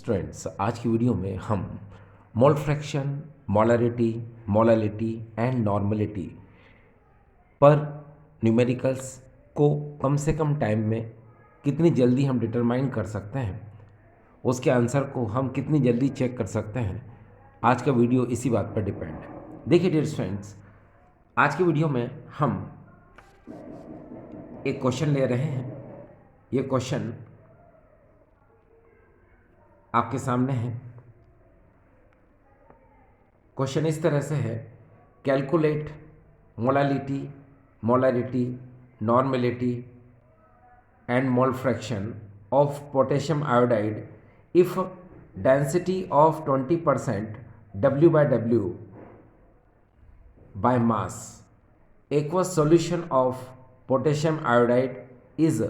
Students, आज की video में हम mole fraction, molarity, molality and normality पर न्यूमेरिकल्स को कम से कम टाइम में कितनी जल्दी हम डिटरमाइन कर सकते हैं, उसके आंसर को हम कितनी जल्दी चेक कर सकते हैं। आज का वीडियो इसी बात पर डिपेंड है। देखिए डियर स्टूडेंट्स, आज की वीडियो में हम एक क्वेश्चन ले रहे हैं। ये क्वेश्चन आपके सामने है। क्वेश्चन इस तरह से है, calculate molality, molarity, normality and mole fraction of potassium iodide if density of 20% W/W by mass. Aqueous solution of potassium iodide is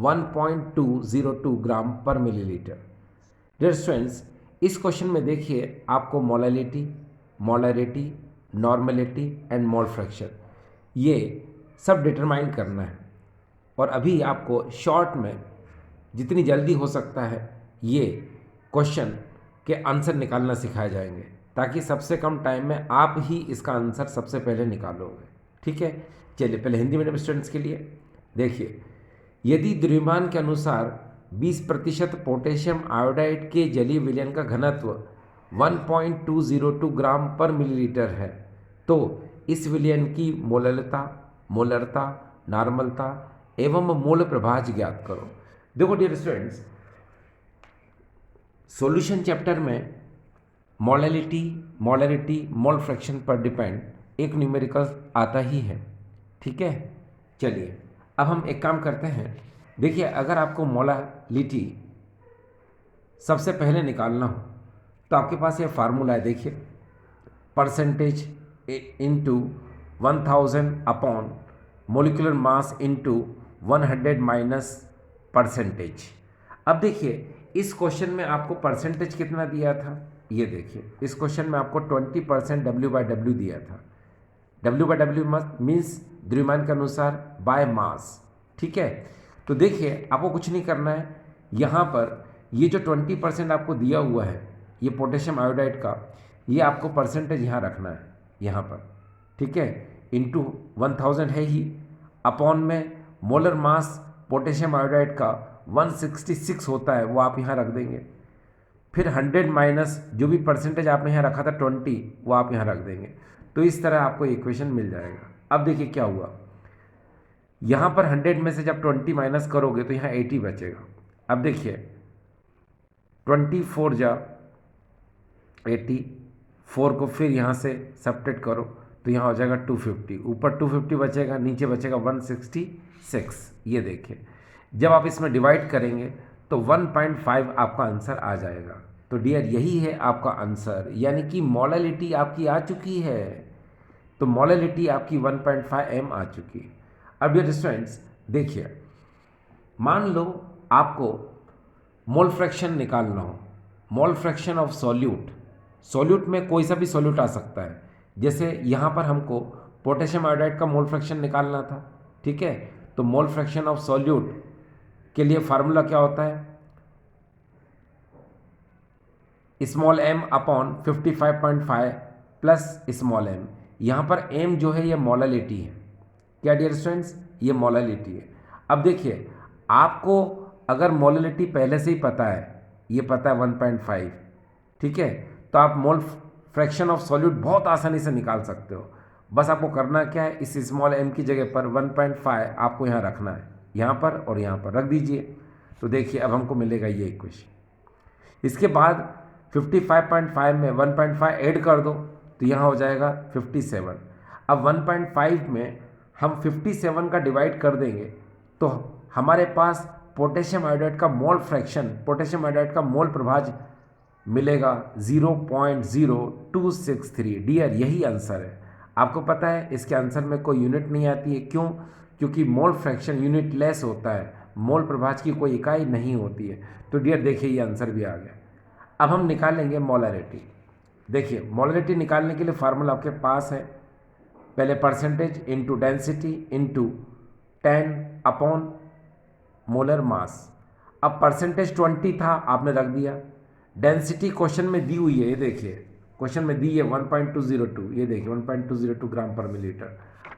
1.202 ग्राम पर मिलीलीटर। डियर स्टूडेंट्स, इस क्वेश्चन में देखिए आपको molality, molarity, normality and mole fraction ये सब determine करना है, और अभी आपको शॉर्ट में जितनी जल्दी हो सकता है ये क्वेश्चन के आंसर निकालना सिखाए जाएंगे, ताकि सबसे कम टाइम में आप ही इसका आंसर सबसे पहले निकालोगे। ठीक है, चलिए पहले हिंदी मीडियम स्टूडेंट्स के लिए देखिए, यदि द्रव्यमान के अनुसार 20% पोटेशियम आयोडाइड के जलीय विलयन का घनत्व 1.202 ग्राम पर मिलीलीटर है, तो इस विलयन की मोललता, मोलरता, नॉर्मलता एवं मोल प्रभाज ज्ञात करो। देखो डियर स्टूडेंट्स, सॉल्यूशन चैप्टर में मोलालिटी, मोलरिटी, मोल फ्रैक्शन पर डिपेंड एक न्यूमेरिकल आता ही है। ठीक है, चलिए अब हम एक काम करते हैं। देखिए, अगर आपको मोलालिटी सबसे पहले निकालना हो तो आपके पास ये फार्मूला है। देखिए, percentage into 1000 upon molecular mass into 100 minus percentage. अब देखिए, इस क्वेश्चन में आपको परसेंटेज कितना दिया था, ये देखिए, इस क्वेश्चन में आपको 20% W/W दिया था। W/W मीन्स द्रव्यमान के अनुसार बाय मास। ठीक है, तो देखिए आपको कुछ नहीं करना है। यहाँ पर ये जो 20% आपको दिया हुआ है ये पोटेशियम आयोडाइड का, ये आपको परसेंटेज यहाँ रखना है, यहाँ पर। ठीक है, इंटू 1000 है ही, अपॉन में मोलर मास पोटेशियम आयोडाइड का 166 होता है, वो आप यहाँ रख देंगे। फिर 100 माइनस जो भी परसेंटेज आपने यहाँ रखा था 20, वो आप यहाँ रख देंगे। तो इस तरह आपको इक्वेशन मिल जाएगा। अब देखिए क्या हुआ, यहाँ पर 100 में से जब 20 माइनस करोगे तो यहाँ 80 बचेगा। अब देखिए 24 जा 80, 4 को फिर यहाँ से सब्ट्रैक्ट करो तो यहाँ हो जाएगा 250, ऊपर 250 बचेगा, नीचे बचेगा 166। ये देखिए, जब आप इसमें डिवाइड करेंगे तो 1.5 आपका आंसर आ जाएगा। तो डियर यही है आपका आंसर, यानी कि मोलालिटी आपकी आ चुकी है। तो मोलालिटी आपकी 1.5 m आ चुकी है। अब डियर स्टूडेंट्स देखिए, मान लो आपको मोल फ्रैक्शन निकालना हो, मोल फ्रैक्शन ऑफ सॉल्यूट। सॉल्यूट में कोई सा भी सॉल्यूट आ सकता है। जैसे यहाँ पर हमको पोटेशियम आयोडाइड का मोल फ्रैक्शन निकालना था। ठीक है, तो मोल फ्रैक्शन ऑफ सॉल्यूट के लिए फार्मूला क्या होता है, small m upon 55.5 plus small m। यहाँ पर m जो है ये मोलालिटी है। क्या डियर स्टूडेंट्स, ये मोलालिटी है। अब देखिए, आपको अगर मोलालिटी पहले से ही पता है, ये पता है 1.5, ठीक है, तो आप मोल फ्रैक्शन ऑफ सॉल्यूट बहुत आसानी से निकाल सकते हो। बस आपको करना क्या है, इस स्मॉल m की जगह पर 1.5 आपको यहाँ रखना है, यहाँ पर और यहाँ पर रख दीजिए। तो देखिए अब हमको मिलेगा ये इक्वेशन। इसके बाद 55.5 में 1.5 ऐड कर दो तो यहाँ हो जाएगा 57। अब 1.5 में हम 57 का डिवाइड कर देंगे तो हमारे पास पोटेशियम आयोडाइड का मोल फ्रैक्शन, पोटेशियम आयोडाइड का मोल प्रभाज मिलेगा 0.0263। डियर यही आंसर है। आपको पता है इसके आंसर में कोई यूनिट नहीं आती है, क्यों? क्योंकि मोल फ्रैक्शन यूनिट लेस होता है, मोल प्रभाज की कोई इकाई नहीं होती है। तो डियर देखिए ये आंसर भी आ गया। अब हम निकालेंगे मोलारिटी। देखिए, मोलारिटी निकालने के लिए फार्मूला आपके पास है, पहले percentage into density into 10 upon molar mass. अब परसेंटेज 20 था, आपने रख दिया, डेंसिटी क्वेश्चन में दी हुई है, ये देखिए क्वेश्चन में दी है 1.202, ये देखिए 1.202 ग्राम पर मिलीलीटर।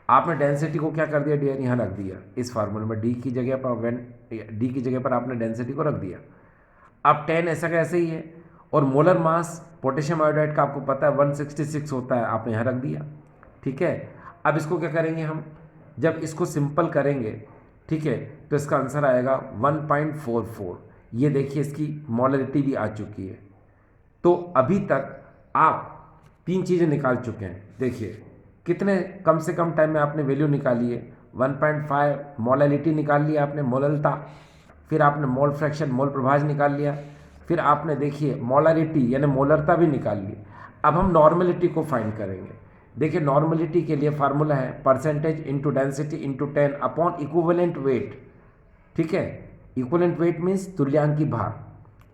आपने डेंसिटी को क्या कर दिया डियर, यहाँ रख दिया इस फार्मूले में, डी की जगह पर आपने डेंसिटी को रख दिया। अब 10 ऐसा का ऐसे ही है, और मोलर मास पोटेशियम आयोडाइड का आपको पता है 166 होता है, आपने यहाँ रख दिया। ठीक है, अब इसको क्या करेंगे हम, जब इसको सिंपल करेंगे, ठीक है, तो इसका आंसर आएगा 1.44। ये देखिए इसकी मोलरिटी भी आ चुकी है। तो अभी तक आप 3 चीज़ें निकाल चुके हैं। देखिए कितने कम से कम टाइम में आपने वैल्यू निकाली है, 1.5 मोलैलिटी निकाल लिया आपने, मोललता, फिर आपने मोल फ्रैक्शन मोल प्रभाज निकाल लिया, फिर आपने देखिए मोलरिटी यानी मोलरता भी निकाल ली। अब हम नॉर्मलिटी को फाइंड करेंगे। देखिए नॉर्मलिटी के लिए फार्मूला है percentage into density into 10 upon equivalent wait. ठीक है, इक्विवेलेंट वेट मीन्स तुल्यांकी भार।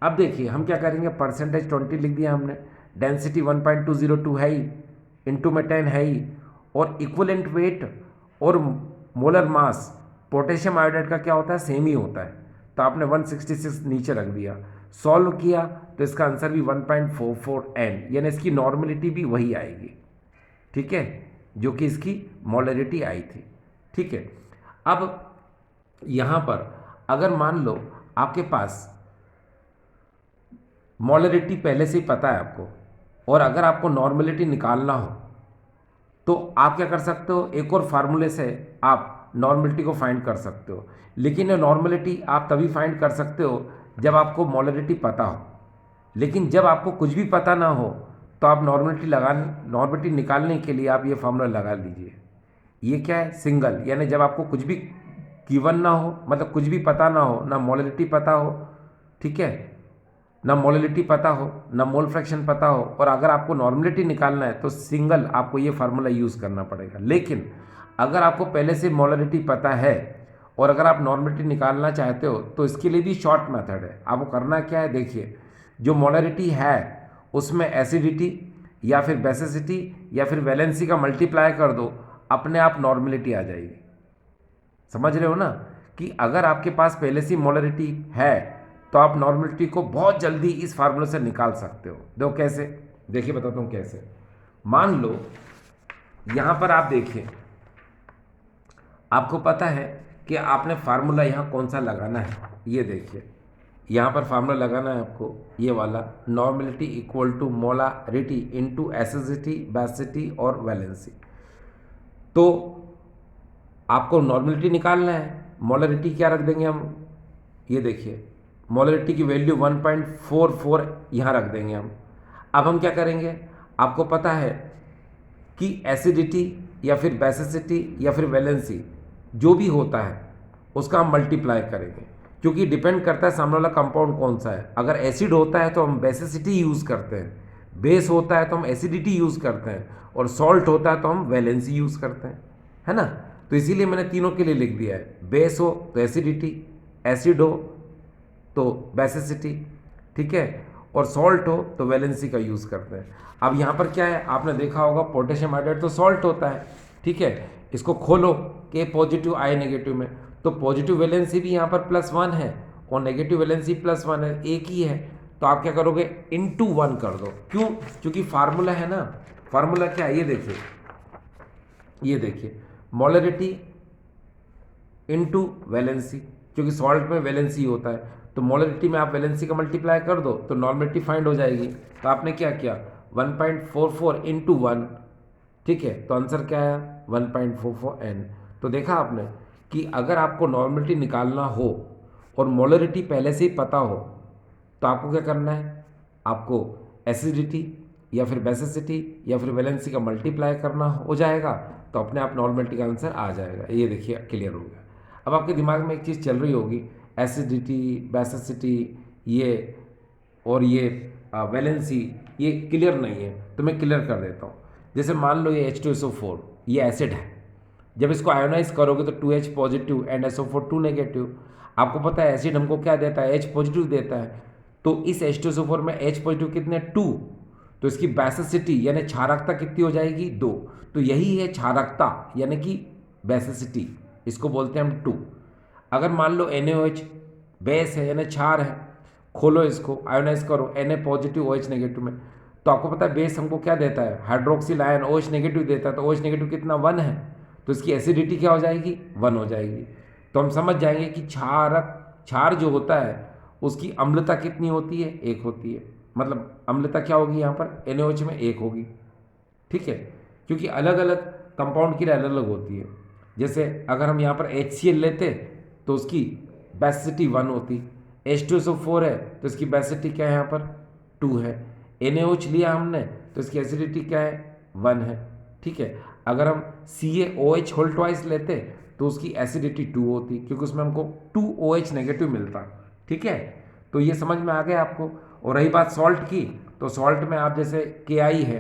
अब देखिए हम क्या करेंगे, परसेंटेज 20 लिख दिया हमने, डेंसिटी 1.202 है ही, इंटू में 10 है ही, और इक्विवेलेंट वेट और मोलर मास पोटेशियम आयोडाइड का क्या होता है, सेम ही होता है, तो आपने 166 नीचे रख दिया। सॉल्व किया तो इसका आंसर भी 1.44 n, यानी इसकी नॉर्मलिटी भी वही आएगी। ठीक है, जो कि इसकी मोलरिटी आई थी। ठीक है, अब यहाँ पर अगर मान लो आपके पास मोलरिटी पहले से ही पता है आपको, और अगर आपको नॉर्मलिटी निकालना हो तो आप क्या कर सकते हो, एक और फार्मूले से आप नॉर्मलिटी को फाइंड कर सकते हो। लेकिन ये नॉर्मलिटी आप तभी फाइंड कर सकते हो जब आपको मोलरिटी पता हो। लेकिन जब आपको कुछ भी पता ना हो तो आप नॉर्मलिटी निकालने के लिए आप ये फार्मूला लगा लीजिए। ये क्या है, सिंगल, यानी जब आपको कुछ भी गिवन ना हो, मतलब कुछ भी पता ना हो, ना मोलरिटी पता हो, ठीक है, ना मोलरिटी पता हो, ना मोल फ्रैक्शन पता हो, और अगर आपको नॉर्मलिटी निकालना है तो सिंगल आपको ये फार्मूला यूज़ करना पड़ेगा। लेकिन अगर आपको पहले से मोलरिटी पता है और अगर आप नॉर्मलिटी निकालना चाहते हो तो इसके लिए भी शॉर्ट मेथड है। आपको करना क्या है, देखिए जो मोलरिटी है उसमें एसिडिटी या फिर बेसिसिटी या फिर वैलेंसी का मल्टीप्लाई कर दो, अपने आप नॉर्मलिटी आ जाएगी। समझ रहे हो ना, कि अगर आपके पास पहले से मोलरिटी है तो आप नॉर्मलिटी को बहुत जल्दी इस फार्मूले से निकाल सकते हो। देखो कैसे, देखिए बताता हूँ कैसे। मान लो यहाँ पर आप देखिए, आपको पता है कि आपने फार्मूला यहाँ कौन सा लगाना है। ये देखिए यहाँ पर फार्मूला लगाना है आपको, ये वाला, normality equal to molarity into acidity, basicity और वैलेंसी। तो आपको नॉर्मलिटी निकालना है, मोलरिटी क्या रख देंगे हम, ये देखिए मोलरिटी की वैल्यू 1.44 यहाँ रख देंगे हम। अब हम क्या करेंगे, आपको पता है कि एसिडिटी या फिर बेसिसिटी या फिर वैलेंसी जो भी होता है उसका हम मल्टीप्लाई करेंगे, क्योंकि डिपेंड करता है सामने वाला कंपाउंड कौन सा है। अगर एसिड होता है तो हम बेसिसिटी यूज़ करते हैं, बेस होता है तो हम एसिडिटी यूज़ करते हैं, और सॉल्ट होता है तो हम वैलेंसी यूज़ करते हैं, है ना। तो इसीलिए मैंने तीनों के लिए लिख दिया है, बेस हो तो एसिडिटी, एसिड हो तो बेसिसिटी, ठीक है, और सॉल्ट हो तो वैलेंसी का यूज़ करते हैं। अब यहाँ पर क्या है, आपने देखा होगा पोटेशियम आयोडाइड तो सॉल्ट होता है, ठीक है, इसको खोलो के पॉजिटिव आई नेगेटिव में, तो पॉजिटिव वैलेंसी भी यहाँ पर +1 है और नेगेटिव वैलेंसी +1 है, एक ही है। तो आप क्या करोगे, इंटू 1 कर दो। क्यों, क्योंकि फार्मूला है ना, फार्मूला क्या है, ये देखिए मोलरिटी इंटू वैलेंसी, क्योंकि सॉल्ट में वैलेंसी होता है, तो मोलरिटी में आप वैलेंसी का मल्टीप्लाई कर दो तो नॉर्मलिटी फाइंड हो जाएगी। तो आपने क्या किया, 1.44 इंटू 1, ठीक है, तो आंसर क्या आया, 1.44 n। तो देखा आपने कि अगर आपको नॉर्मलिटी निकालना हो और मोलरिटी पहले से ही पता हो तो आपको क्या करना है, आपको एसिडिटी या फिर बेसिसिटी या फिर वैलेंसी का मल्टीप्लाई करना हो जाएगा, तो अपने आप नॉर्मलिटी का आंसर आ जाएगा। ये देखिए क्लियर हो गया। अब आपके दिमाग में एक चीज़ चल रही होगी, एसिडिटी, बेसिसिटी ये और ये वैलेंसी ये क्लियर नहीं है, तो मैं क्लियर कर देता हूँ। जैसे मान लो ये H2SO4 ये एसिड है, जब इसको आयोनाइज करोगे तो 2H positive and SO4 2 negative. आपको पता है एसिड हमको क्या देता है, H पॉजिटिव देता है, तो इस H2SO4 में H पॉजिटिव कितने 2, तो इसकी बेसिसिटी यानी क्षारकता कितनी हो जाएगी 2। तो यही है क्षारकता यानी कि बेसिसिटी, इसको बोलते हैं हम 2। अगर मान लो NaOH बेस है यानी क्षार है खोलो इसको, आयोनाइज करो, Na पॉजिटिव OH नेगेटिव में, तो आपको पता है बेस हमको क्या देता है, हाइड्रोक्सिल आयन OH नेगेटिव देता है, तो OH नेगेटिव कितना 1 है, तो इसकी एसिडिटी क्या हो जाएगी 1 हो जाएगी। तो हम समझ जाएंगे कि क्षार जो होता है उसकी अम्लता कितनी होती है, 1 होती है, मतलब अम्लता क्या होगी यहाँ पर NaOH में 1 होगी, ठीक है, क्योंकि अलग अलग कंपाउंड की अलग अलग होती है। जैसे अगर हम यहाँ पर HCl लेते तो उसकी बेसिसिटी 1 होती, H2SO4 है तो इसकी बेसिसिटी क्या है यहाँ पर 2 है, NaOH लिया हमने तो इसकी एसिडिटी क्या है 1 है, ठीक है। अगर हम CaOH होल ट्वाइस लेते तो उसकी एसिडिटी 2 होती, क्योंकि उसमें हमको 2OH नेगेटिव मिलता, ठीक है। तो ये समझ में आ गया आपको। और रही बात सॉल्ट की, तो सॉल्ट में आप जैसे KI है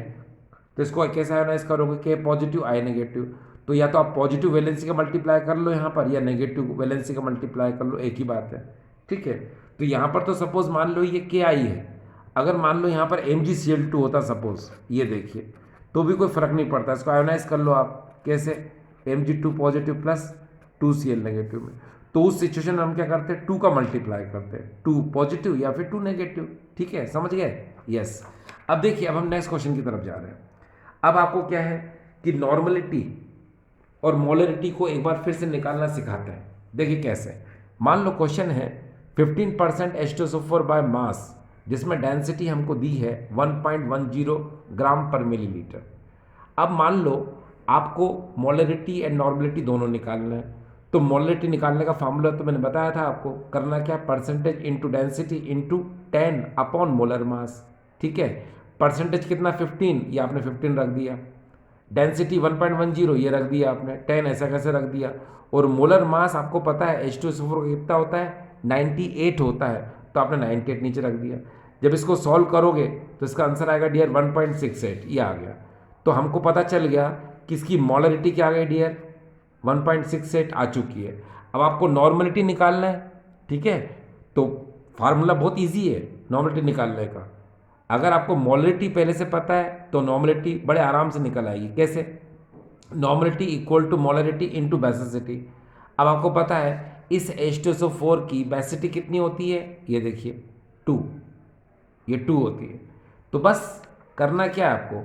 तो इसको कैसे आयोनाइज करोगे, K पॉजिटिव I नेगेटिव, तो या तो आप पॉजिटिव वैलेंसी का मल्टीप्लाई कर लो यहाँ पर या नेगेटिव वैलेंसी का मल्टीप्लाई कर लो, एक ही बात है, ठीक है। तो यहाँ पर तो सपोज मान लो ये KI है, अगर मान लो यहाँ पर MgCl2 होता सपोज, ये देखिए, तो भी कोई फर्क नहीं पड़ता, इसको आयोनाइज कर लो आप, कैसे Mg2 positive plus 2Cl negative में, तो उस सिचुएशन में हम क्या करते हैं 2 का मल्टीप्लाई करते हैं, 2 पॉजिटिव या फिर 2 नेगेटिव, ठीक है, समझ गए, यस। अब देखिए, अब हम नेक्स्ट क्वेश्चन की तरफ जा रहे हैं। अब आपको क्या है कि नॉर्मलिटी और मोलरिटी को एक बार फिर से निकालना सिखाते हैं। देखिए कैसे, मान लो क्वेश्चन है 15% H2SO4 बाय मास, जिसमें डेंसिटी हमको दी है 1.10 ग्राम पर मिलीलीटर। अब मान लो आपको मोलरिटी एंड नॉर्मलिटी दोनों निकालना है, तो मोलरिटी निकालने का फार्मूला तो मैंने बताया था आपको, करना क्या, percentage into density into 10 upon molar mass, ठीक है। परसेंटेज कितना 15, ये आपने 15 रख दिया, डेंसिटी 1.10 ये रख दिया आपने, 10 ऐसा कैसे रख दिया, और मोलर मास आपको पता है H2SO4 का कितना होता है 98 होता है, तो आपने 98 नीचे रख दिया। जब इसको सॉल्व करोगे तो इसका आंसर आएगा डियर 1.68, ये आ गया। तो हमको पता चल गया कि इसकी मोलरिटी क्या आ गई डियर 1.68 आ चुकी है। अब आपको नॉर्मलिटी निकालना है, ठीक है, तो फार्मूला बहुत ईजी है नॉर्मलिटी निकालने का। अगर आपको मोलरिटी पहले से पता है तो नॉर्मलिटी बड़े आराम से निकल आएगी। कैसे, normality equal to molarity into basicity. अब आपको पता है इस H2SO4 की बेसिसिटी कितनी होती है, ये देखिए 2, ये 2 होती है। तो बस करना क्या है आपको,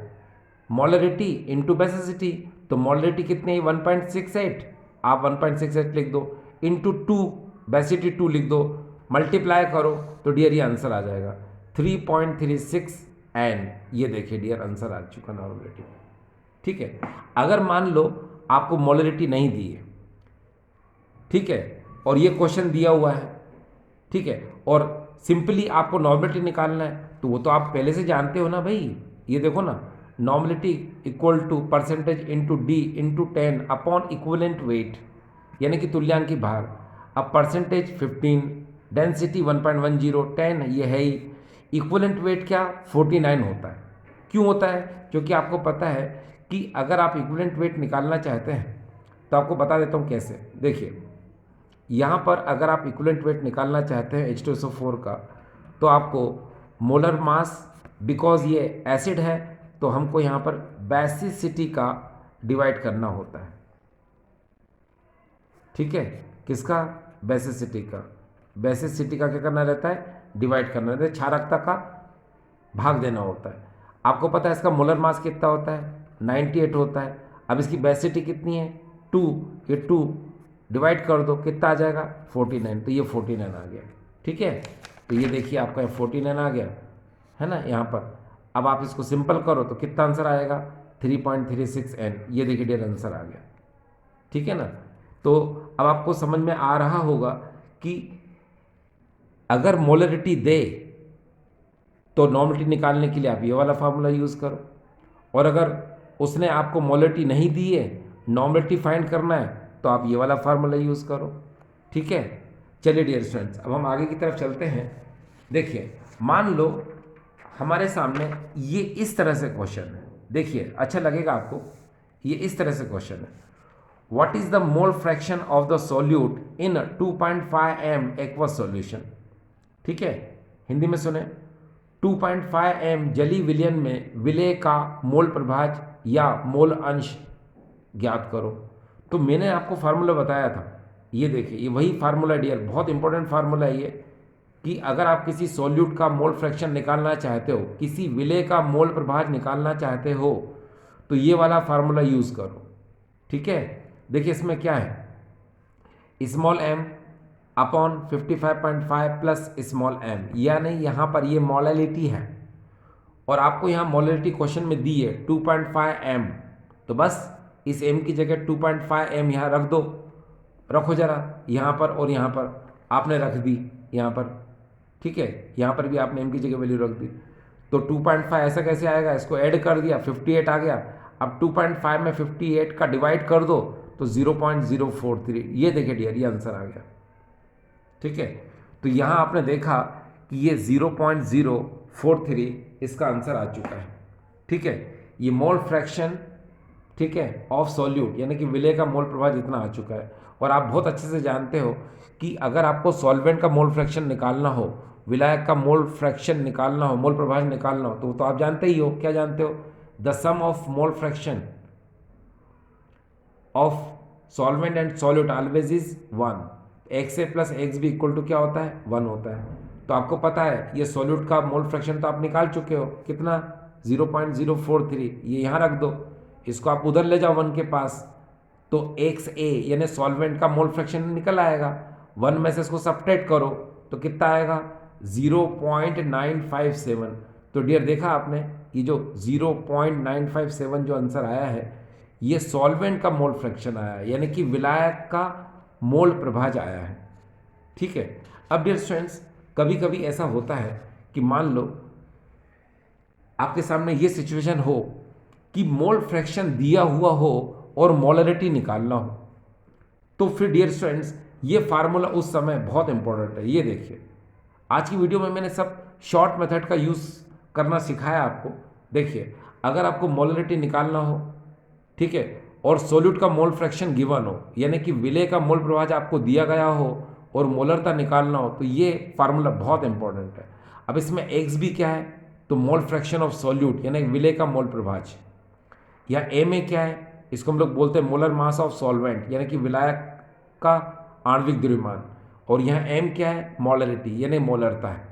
मोलरिटी इनटू बेसिसिटी, तो मोलरिटी कितनी है 1.68, आप 1.68 लिख दो, इंटू 2 बेसिसिटी 2 लिख दो, मल्टीप्लाई करो तो डियर ये आंसर आ जाएगा 3.36 एन। ये देखिए डियर आंसर आ चुका नॉर्मलिटी, ठीक है। अगर मान लो आपको मोलरिटी नहीं दी है, ठीक है, और ये क्वेश्चन दिया हुआ है, ठीक है, और सिंपली आपको नॉर्मलिटी निकालना है, तो वो तो आप पहले से जानते हो ना भाई, ये देखो ना, normality equal to percentage into D into 10 upon equivalent weight, यानी कि तुल्यांकी भार। अब परसेंटेज 15, डेंसिटी 1.10, 10 ये है ही, इक्विवेलेंट वेट क्या 49 होता है। क्यों होता है, क्योंकि आपको पता है कि अगर आप इक्विवेलेंट वेट निकालना चाहते हैं तो आपको बता देता हूँ कैसे। देखिए यहाँ पर अगर आप इक्विवेलेंट वेट निकालना चाहते हैं H2SO4 का, तो आपको मोलर मास, बिकॉज ये एसिड है तो हमको यहाँ पर बेसिसिटी का डिवाइड करना होता है, ठीक है, किसका, बेसिसिटी का। बेसिसिटी का क्या करना रहता है, डिवाइड करना रहता है, क्षारकता का भाग देना होता है। आपको पता है इसका मोलर मास कितना होता है 98 होता है। अब इसकी बेसिसिटी कितनी है 2, ये 2 डिवाइड कर दो कितना आ जाएगा 49, तो ये 49 आ गया, ठीक है। तो ये देखिए आपका 49 आ गया है ना यहाँ पर। अब आप इसको सिंपल करो तो कितना आंसर आएगा 3.36 एन, ये देखिए डियर आंसर आ गया, ठीक है ना। तो अब आपको समझ में आ रहा होगा कि अगर मोलरिटी दे तो नॉर्मलिटी निकालने के लिए आप ये वाला फार्मूला यूज़ करो, और अगर उसने आपको मोलरिटी नहीं दी है, नॉर्मलिटी फाइंड करना है, तो आप ये वाला फार्मूला यूज़ करो, ठीक है। चलिए डियर स्टूडेंट्स, अब हम आगे की तरफ चलते हैं। देखिए मान लो हमारे सामने ये इस तरह से क्वेश्चन है, देखिए अच्छा लगेगा आपको, ये इस तरह से क्वेश्चन है, what is the mole fraction of the solute in 2.5 m aqueous solution, ठीक है। हिंदी में सुने, 2.5 m जली विलयन में विलय का मोल प्रभाज या मोल अंश ज्ञात करो। तो मैंने आपको फार्मूला बताया था, ये देखिए ये वही फार्मूला डियर, बहुत इंपॉर्टेंट फार्मूला है ये, कि अगर आप किसी सॉल्यूट का मोल फ्रैक्शन निकालना चाहते हो, किसी विलेय का मोल प्रभाज निकालना चाहते हो, तो ये वाला फार्मूला यूज़ करो। ठीक है, देखिए इसमें क्या है, small m upon 55.5 plus small m, यानी यहाँ पर ये मोलैलिटी है और आपको यहाँ मोलैलिटी क्वेश्चन में दी है 2.5 m, तो बस इस m की जगह 2.5 m यहाँ रख दो, रखो जरा यहाँ पर और यहाँ पर आपने रख दी यहाँ पर। ठीक है, यहाँ पर भी आपने m की जगह वैल्यू रख दी, तो 2.5 ऐसा कैसे आएगा, इसको ऐड कर दिया 58 आ गया। अब 2.5 में 58 का डिवाइड कर दो तो 0.043, ये देखिए डियर ये आंसर आ गया। ठीक है, तो यहाँ आपने देखा कि ये 0.043 इसका आंसर आ चुका है। ठीक है, ये मोल फ्रैक्शन, ठीक है, ऑफ सॉल्यूट यानी कि विलेय का मोल प्रभाव जितना आ चुका है। और आप बहुत अच्छे से जानते हो कि अगर आपको सॉल्वेंट का मोल फ्रैक्शन निकालना हो, विलायक का मोल फ्रैक्शन निकालना हो, मोल प्रभाव निकालना हो, तो आप जानते ही हो, क्या जानते हो, the sum of mole fraction of solvent and solute always is 1, X A plus X B equal to क्या होता है, 1 होता है। तो आपको पता है ये सॉल्यूट का मोल फ्रैक्शन तो आप निकाल चुके हो, कितना 0.043, ये यहाँ रख दो, इसको आप उधर ले जाओ 1 के पास, तो एक्स ए यानी सॉल्वेंट का मोल फ्रैक्शन निकल आएगा, 1 में से इसको सब्ट्रैक्ट करो तो कितना आएगा 0.957। तो डियर देखा आपने, ये जो 0.957 जो आंसर आया है ये सॉल्वेंट का मोल फ्रैक्शन आया है, यानी कि विलायक का मोल प्रभाज आया है। ठीक है, अब डियर स्टूडेंट्स कभी कभी ऐसा होता है कि मान लो आपके सामने ये सिचुएशन हो कि मोल फ्रैक्शन दिया हुआ हो और मोलरिटी निकालना हो, तो फिर डियर स्टूडेंट्स ये फार्मूला उस समय बहुत इंपॉर्टेंट है। ये देखिए आज की वीडियो में मैंने सब शॉर्ट मेथड का यूज़ करना सिखाया आपको। देखिए अगर आपको मोलरिटी निकालना हो, ठीक है, और सोल्यूट का मोल फ्रैक्शन गिवन हो, यानी कि विलेय का मोल प्रभाज आपको दिया गया हो और मोलरता निकालना हो, तो ये फार्मूला बहुत इंपॉर्टेंट है। अब इसमें एक्स भी क्या है, तो मोल फ्रैक्शन ऑफ सोल्यूट यानी विलेय का मोल प्रभाज, या ए में क्या है, इसको हम लोग बोलते हैं मोलर मास ऑफ सॉल्वेंट यानी कि विलायक का आणविक द्रव्यमान, और यहाँ एम क्या है, मोलरिटी यानी मोलरता है।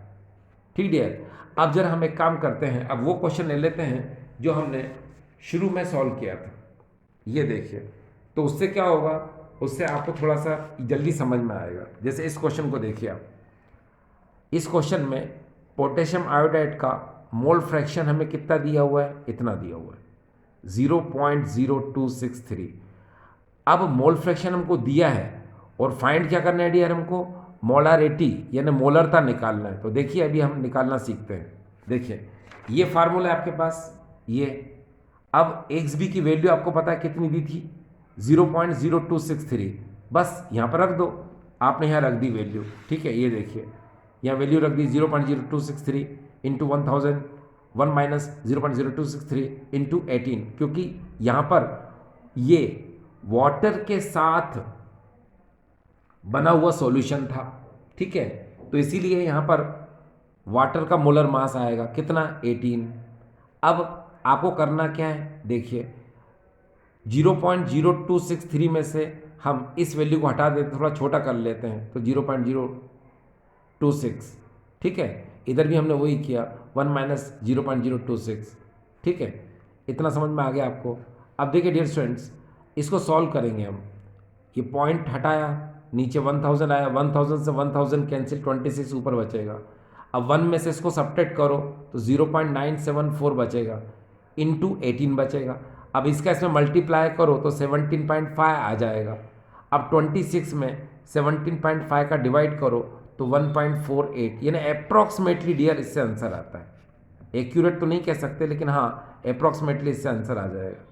ठीक डियर, अब जरा हम एक काम करते हैं, अब वो क्वेश्चन ले लेते हैं जो हमने शुरू में सॉल्व किया था। ये देखिए, तो उससे क्या होगा, उससे आपको थोड़ा सा जल्दी समझ में आएगा। जैसे इस क्वेश्चन को देखिए आप, इस क्वेश्चन में पोटेशियम आयोडाइड का मोल फ्रैक्शन हमें कितना दिया हुआ है, इतना दिया हुआ है 0.0263। अब मोल फ्रैक्शन हमको दिया है और फाइंड क्या करना है डियर, हमको मोलारिटी यानी मोलरता निकालना है। तो देखिए अभी हम निकालना सीखते हैं। देखिए ये फार्मूला है आपके पास, ये अब एक्स बी की वैल्यू आपको पता है कितनी दी थी, 0.0263, बस यहाँ पर रख दो, आपने यहाँ रख दी वैल्यू। ठीक है, ये देखिए यहाँ वैल्यू रख दी 0.0263 इंटू 1000, 1 माइनस 0.0263 इंटू 18, क्योंकि यहाँ पर ये वाटर के साथ बना हुआ सॉल्यूशन था। ठीक है, तो इसीलिए यहाँ पर वाटर का मोलर मास आएगा कितना, 18। अब आपको करना क्या है, देखिए 0.0263 में से हम इस वैल्यू को हटा देते, थोड़ा छोटा कर लेते हैं, तो 0.026। ठीक है, इधर भी हमने वही किया, 1 माइनस 0.026। ठीक है, इतना समझ में आ गया आपको। अब देखिए डियर स्टूडेंट्स, इसको सॉल्व करेंगे हम। ये पॉइंट हटाया, नीचे 1000 आया, 1000 से 1000 कैंसिल, 26 ऊपर बचेगा। अब 1 में से इसको सब्ट्रैक्ट करो तो 0.974 बचेगा, इंटू 18 बचेगा। अब इसका इसमें मल्टीप्लाई करो तो 17.5 आ जाएगा। अब 26 में 17.5 का डिवाइड करो तो 1.48, यानी अप्रॉक्सीमेटली डियर इससे आंसर आता है। एक्यूरेट तो नहीं कह सकते, लेकिन हाँ अप्रॉक्सीमेटली इससे आंसर आ जाएगा।